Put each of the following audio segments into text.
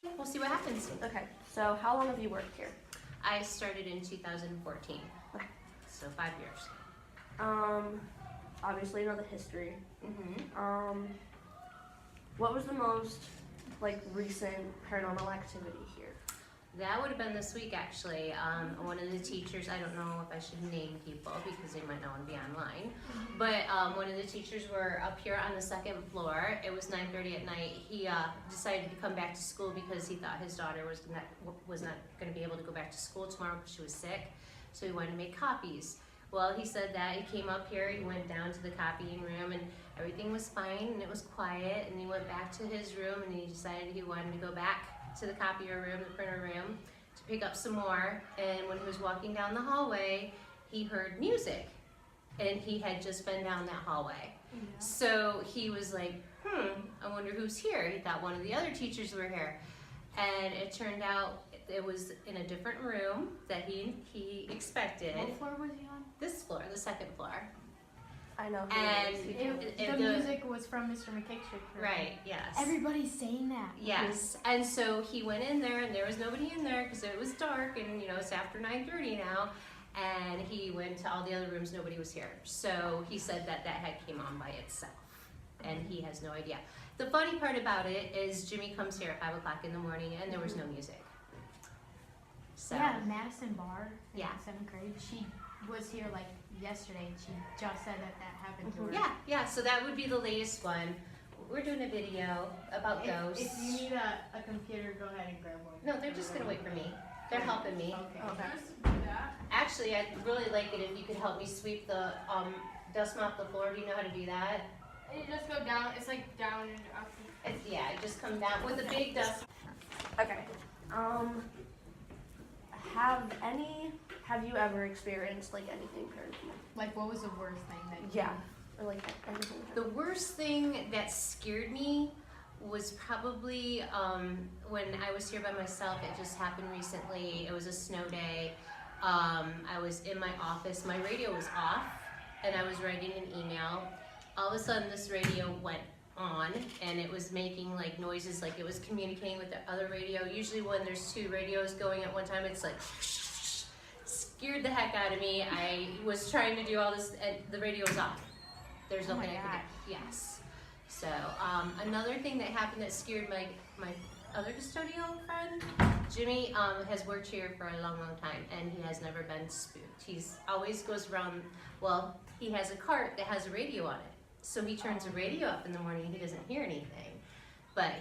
We'll see what happens. Okay, so how long have you worked here? I started in 2014, so 5 years. Obviously you know the history. Mm-hmm. What was the most, recent paranormal activity here? That would have been this week, actually. One of the teachers, I don't know if I should name people because they might not want to be online, but one of the teachers were up here on the 2nd floor. It was 9:30 at night. He decided to come back to school because he thought his daughter was not going to be able to go back to school tomorrow because she was sick, so he wanted to make copies. Well, he said that he came up here, he went down to the copying room, and everything was fine, and it was quiet, and he went back to his room, and he decided he wanted to go back to the copier room, the printer room, to pick up some more. And when he was walking down the hallway, he heard music, and he had just been down that hallway. Yeah. So he was like, I wonder who's here. He thought one of the other teachers were here, and it turned out it was in a different room that he expected. What floor was he on? This floor, the 2nd floor. I know. And the music was from Mr. McKickshire. Right, yes. Everybody's saying that. Yes, and so he went in there, and there was nobody in there because it was dark, and it's after 9:30 now. And he went to all the other rooms, nobody was here. So he said that had came on by itself, and he has no idea. The funny part about it is Jimmy comes here at 5 o'clock in the morning, and there was no music. So yeah, Madison Barr in 7th grade. She was here yesterday, and she just said that happened to her. Yeah. So that would be the latest one. We're doing a video about ghosts. If you need a computer, go ahead and grab one. No, they're just gonna wait for me. They're helping me. Okay. Actually, I'd really like it if you could help me sweep the dust mop the floor. Do you know how to do that? You just go down. It's down and up. It just come down with a big dust. Okay. Have you ever experienced anything paranormal? What was the worst thing that you Or anything. The worst thing that scared me was probably when I was here by myself. It just happened recently. It was a snow day. I was in my office. My radio was off, and I was writing an email. All of a sudden, this radio went on, and it was making noises, like it was communicating with the other radio. Usually when there's 2 radios going at one time, it's scared the heck out of me. I was trying to do all this, and the radio was off. There's nothing I could do. Yes. So another thing that happened that scared my other custodial friend, Jimmy, has worked here for a long time, and he has never been spooked. He's always goes around. Well, he has a cart that has a radio on it. So he turns the radio up in the morning, he doesn't hear anything. But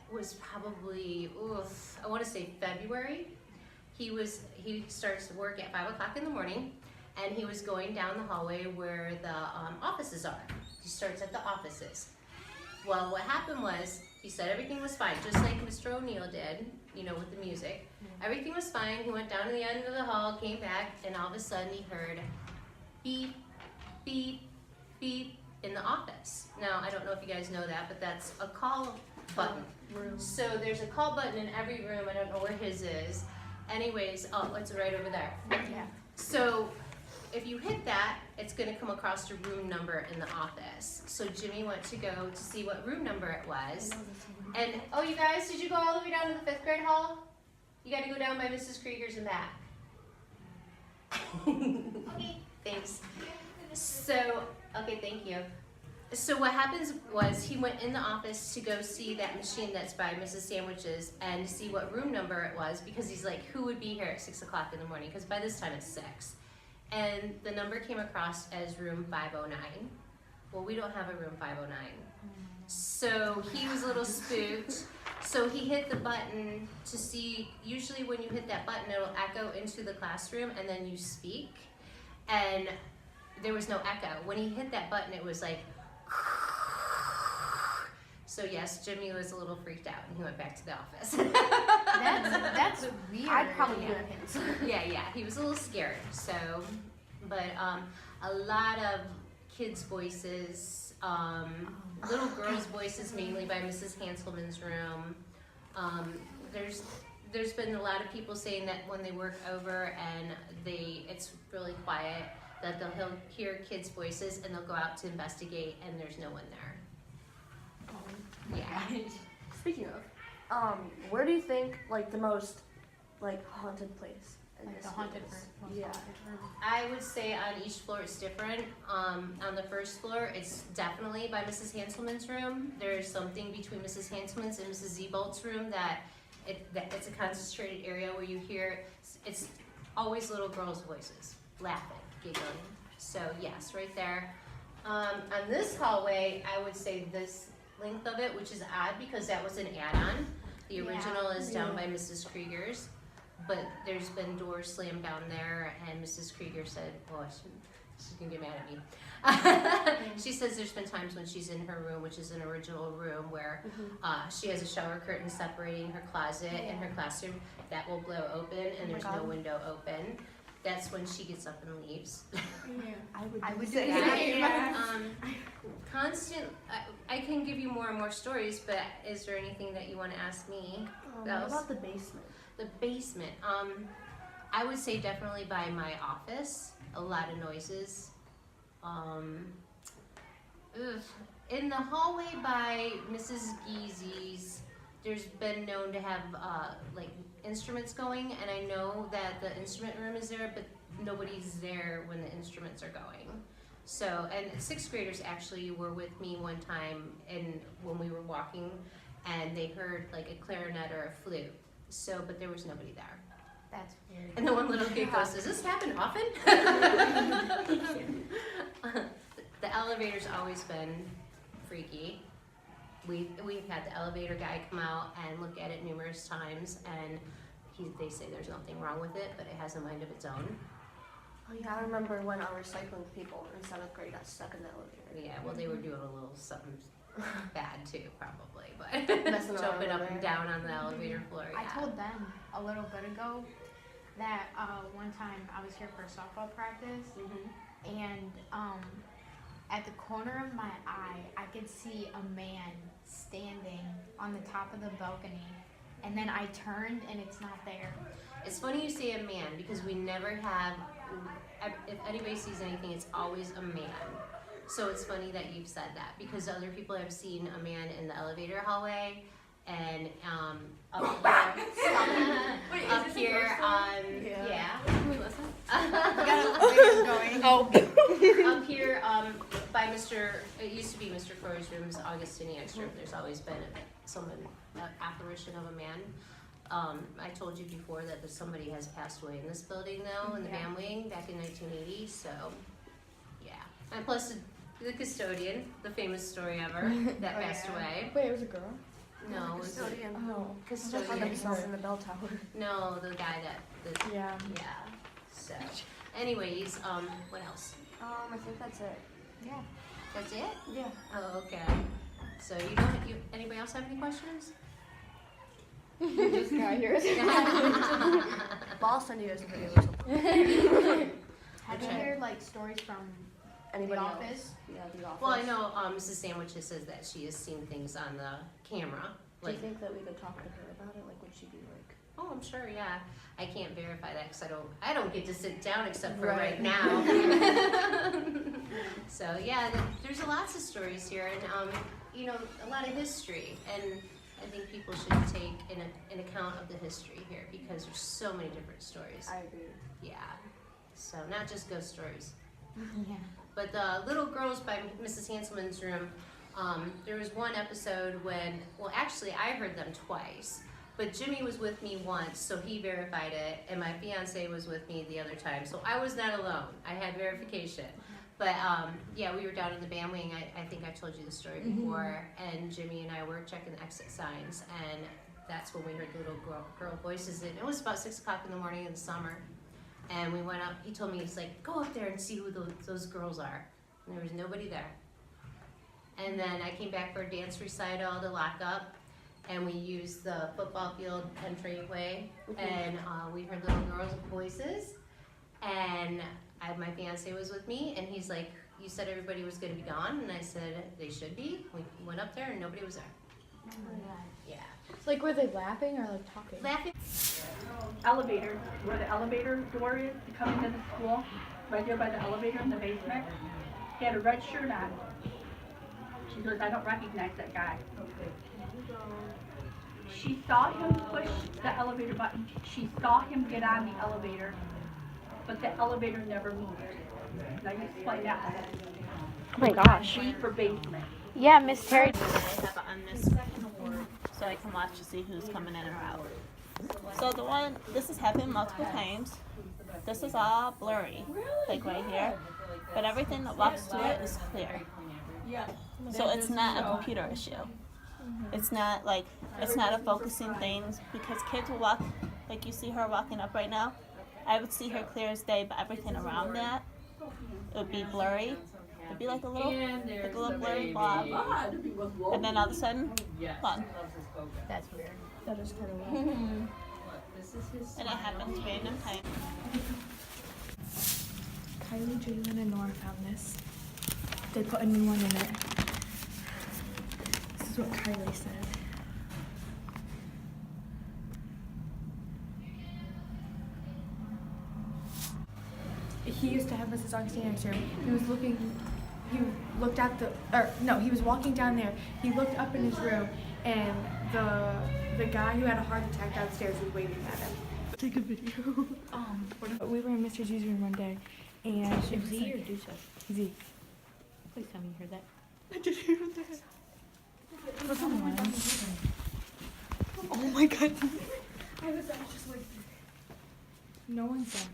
was probably, I want to say February. He starts to work at 5 o'clock in the morning, and he was going down the hallway where the offices are. He starts at the offices. Well, what happened was, he said everything was fine, just like Mr. O'Neill did, with the music. Everything was fine. He went down to the end of the hall, came back, and all of a sudden he heard beep, beep, beep, in the office. Now, I don't know if you guys know that, but that's a call button. So there's a call button in every room. I don't know where his is. Anyways, it's right over there. Yeah. So if you hit that, it's gonna come across the room number in the office. So Jimmy went to go to see what room number it was. And, you guys, did you go all the way down to the 5th grade hall? You gotta go down by Mrs. Krieger's and back. Okay, thanks. So, okay, thank you. So what happens was he went in the office to go see that machine that's by Mrs. Sandwich's and see what room number it was, because he's like, who would be here at 6 o'clock in the morning? Because by this time it's 6. And the number came across as room 509. Well, we don't have a room 509. So he was a little spooked. So he hit the button to see, usually when you hit that button, it'll echo into the classroom and then you speak. And there was no echo. When he hit that button, it was like, so yes, Jimmy was a little freaked out and he went back to the office. That's weird. I'd probably do it. Yeah, he was a little scared. So, but a lot of kids' voices, little girls' voices, mainly by Mrs. Hanselman's room. There's been a lot of people saying that when they work over and it's really quiet, that they'll hear kids' voices and they'll go out to investigate and there's no one there. Yeah. Speaking Where do you think like the most like haunted place in Like this the haunted is? room. Yeah. I would say on each floor it's different. On the first floor, it's definitely by Mrs. Hanselman's room. There's something between Mrs. Hanselman's and Mrs. Zebolt's room that it's a concentrated area where you hear it's always little girls' voices laughing, giggling. So yes, right there. On this hallway, I would say this length of it, which is odd because that was an add-on. The original is down by Mrs. Krieger's, but there's been doors slammed down there, and Mrs. Krieger said, "Oh, she's gonna get mad at me." She says there's been times when she's in her room, which is an original room, where she has a shower curtain separating her closet and her classroom that will blow open, and there's no window open. That's when she gets up and leaves. I would say do that. that. Constant. I can give you more and more stories, but is there anything that you want to ask me? What about the basement? The basement. I would say definitely by my office. A lot of noises. In the hallway by Mrs. Geezy's, there's been known to have like instruments going, and I know that the instrument room is there, but nobody's there when the instruments are going. So, and sixth graders actually were with me one time, and when we were walking, and they heard like a clarinet or a flute. So, but there was nobody there. That's weird. And the one little kid goes, "Does this happen often?" The elevator's always been freaky. We've had the elevator guy come out and look at it numerous times, and they say there's nothing wrong with it, but it has a mind of its own. Oh yeah, I remember when our recycling people in 7th grade got stuck in the elevator. Yeah, well, they were doing a little something bad too, probably, but Messing around jumping up over and there. down on the elevator floor. I Yeah. told them a little bit ago that one time I was here for softball practice, and at the corner of my eye, I could see a man standing on the top of the balcony, and then I turned and it's not there. It's funny you say a man, because we never have, if anybody sees anything, it's always a man. So it's funny that you've said that, because other people have seen a man in the elevator hallway, and up here on, up here by it used to be Mr. Crow's room's Augustinian's room. There's always been an apparition of a man. I told you before that somebody has passed away in this building though, in the band wing, back in 1980, so yeah. And plus the custodian, the famous story ever, that passed away. Wait, it was a girl? No, it was the Custodian. Oh. custodian. Himself in the bell tower. No, the guy Yeah. yeah. So, anyways, what else? I think that's it. Yeah. That's it? Yeah. Oh, okay. So anybody else have any questions? This guy here. But I'll send you guys a video or something. Have you Okay. heard like stories from Anybody the else? office? Yeah, the office. Well, I know Mrs. Sandwiches says that she has seen things on the camera. Do you Like, think that we could talk to her about it? Like, would she be like? oh, I'm sure, yeah. I can't verify that because I don't get to sit down except for Right. right now. So yeah, there's lots of stories here, and a lot of history, and I think people should take an account of the history here because there's so many different stories. I agree. Yeah. So not just ghost stories. Yeah. But the little girls by Mrs. Hanselman's room, there was one episode when, well, actually I heard them twice, but Jimmy was with me once, so he verified it, and my fiance was with me the other time, so I was not alone. I had verification. But yeah, we were down in the band wing. I think I told you the story before, and Jimmy and I were checking the exit signs, and that's when we heard the little girl voices. And it was about 6 o'clock in the morning in the summer. And we went up, he told me, he's like, go up there and see who those girls are. And there was nobody there. And then I came back for a dance recital to lock up, and we used the football field entryway, and we heard little girls' voices. And my fiance was with me, and he's like, you said everybody was gonna be gone, and I said, they should be. We went up there, and nobody was there. Oh my God. Yeah. Like, were they laughing or like talking? Laughing. Elevator, where the elevator door is to come into the school, right there by the elevator in the basement. He had a red shirt on. She goes, I don't recognize that guy. She saw him push the elevator button. She saw him get on the elevator, but the elevator never moved. Now you explain that. Oh my gosh. B for basement. Yeah, Miss Terry. I have it on this board so I can watch to see who's coming in or out. So the one, this has happened multiple times. This is all blurry, like right here. But everything that walks through it is clear. So it's not a computer issue. It's not a focusing thing because kids will walk, like you see her walking up right now. I would see her clear as day, but everything around that, it would be blurry. It'd be like a little blurry blob. And then all of a sudden, gone. That's weird. That is kind of weird. And it happens random time. Kylie, Jalen, and Nora found this. They put a new one in it. This is what Kylie said. He used to have Mrs. Augustine next to him. He looked at he was walking down there. He looked up in his room, and the guy who had a heart attack downstairs was waving at him. Take a video. We were in Mr. G's room one day, and it was Z or like, Dusa? Z. Please tell me you heard that. I did hear that. Was someone? Oh my god. I was just like, no one's there.